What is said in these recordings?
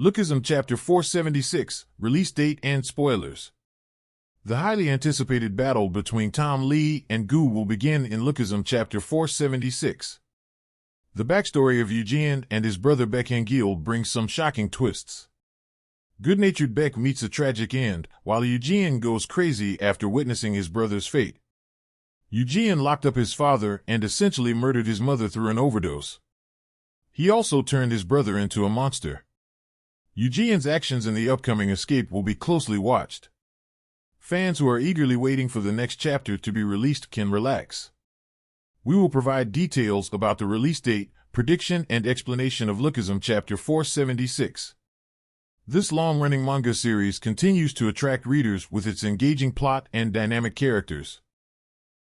Lookism Chapter 476, Release Date and Spoilers. The highly anticipated battle between Tom Lee and Gu will begin in Lookism Chapter 476. The backstory of Eugene and his brother Baek Hangil brings some shocking twists. Good-natured Baek meets a tragic end, while Eugene goes crazy after witnessing his brother's fate. Eugene locked up his father and essentially murdered his mother through an overdose. He also turned his brother into a monster. Eugene's actions in the upcoming escape will be closely watched. Fans who are eagerly waiting for the next chapter to be released can relax. We will provide details about the release date, prediction, and explanation of Lookism Chapter 476. This long-running manga series continues to attract readers with its engaging plot and dynamic characters.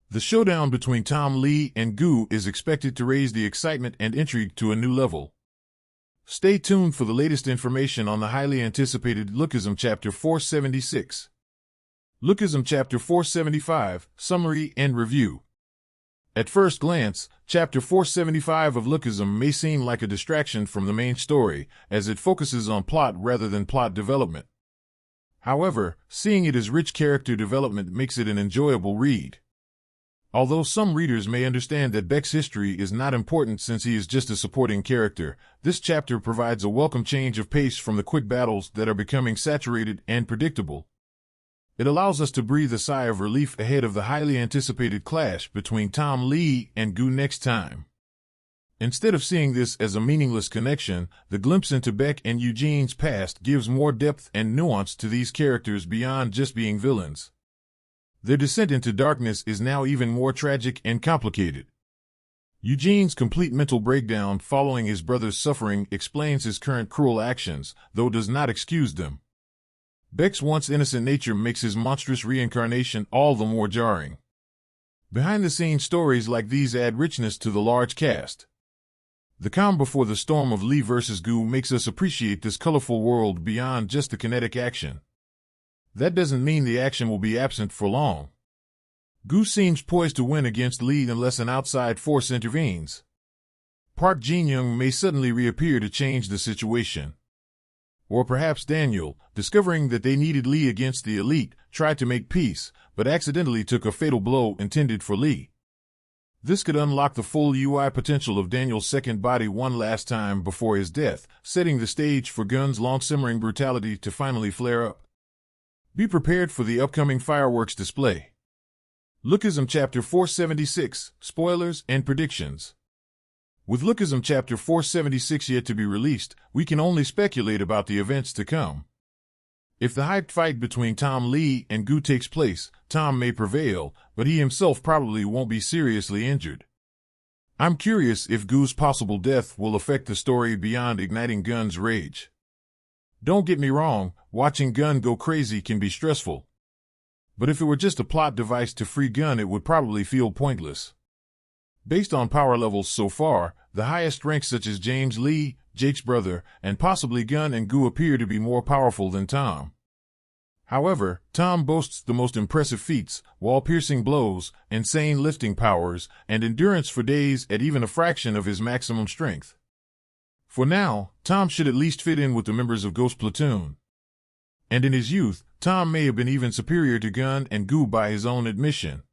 The showdown between Tom Lee and Gu is expected to raise the excitement and intrigue to a new level. Stay tuned for the latest information on the highly anticipated Lookism Chapter 476. Lookism Chapter 475, Summary and Review. At first glance, Chapter 475 of Lookism may seem like a distraction from the main story, as it focuses on plot rather than plot development. However, seeing it as rich character development makes it an enjoyable read. Although some readers may understand that Baek's history is not important since he is just a supporting character, this chapter provides a welcome change of pace from the quick battles that are becoming saturated and predictable. It allows us to breathe a sigh of relief ahead of the highly anticipated clash between Tom Lee and Gu next time. Instead of seeing this as a meaningless connection, the glimpse into Baek and Eugene's past gives more depth and nuance to these characters beyond just being villains. Their descent into darkness is now even more tragic and complicated. Eugene's complete mental breakdown following his brother's suffering explains his current cruel actions, though does not excuse them. Baek's once innocent nature makes his monstrous reincarnation all the more jarring. Behind-the-scenes stories like these add richness to the large cast. The calm before the storm of Lee vs. Gu makes us appreciate this colorful world beyond just the kinetic action. That doesn't mean the action will be absent for long. Gu seems poised to win against Lee unless an outside force intervenes. Park Jin-young may suddenly reappear to change the situation. Or perhaps Daniel, discovering that they needed Lee against the elite, tried to make peace, but accidentally took a fatal blow intended for Lee. This could unlock the full UI potential of Daniel's second body one last time before his death, setting the stage for Gun's long-simmering brutality to finally flare up. Be prepared for the upcoming fireworks display. Lookism Chapter 476, Spoilers and Predictions. With Lookism Chapter 476 yet to be released, we can only speculate about the events to come. If the hyped fight between Tom Lee and Gu takes place, Tom may prevail, but he himself probably won't be seriously injured. I'm curious if Gu's possible death will affect the story beyond igniting Gun's rage. Don't get me wrong, watching Gun go crazy can be stressful. But if it were just a plot device to free Gun, it would probably feel pointless. Based on power levels so far, the highest ranks such as James Lee, Jake's brother, and possibly Gun and Gu appear to be more powerful than Tom. However, Tom boasts the most impressive feats, wall-piercing blows, insane lifting powers, and endurance for days at even a fraction of his maximum strength. For now, Tom should at least fit in with the members of Ghost Platoon. And in his youth, Tom may have been even superior to Gun and Gu by his own admission.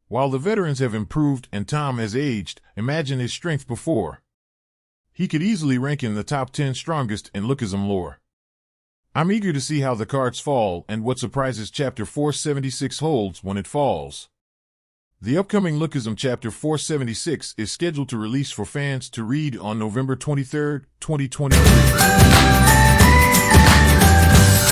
While the veterans have improved and Tom has aged, imagine his strength before. He could easily rank in the top 10 strongest in Lookism lore. I'm eager to see how the cards fall and what surprises Chapter 476 holds when it falls. The upcoming Lookism Chapter 476 is scheduled to release for fans to read on November 23, 2023.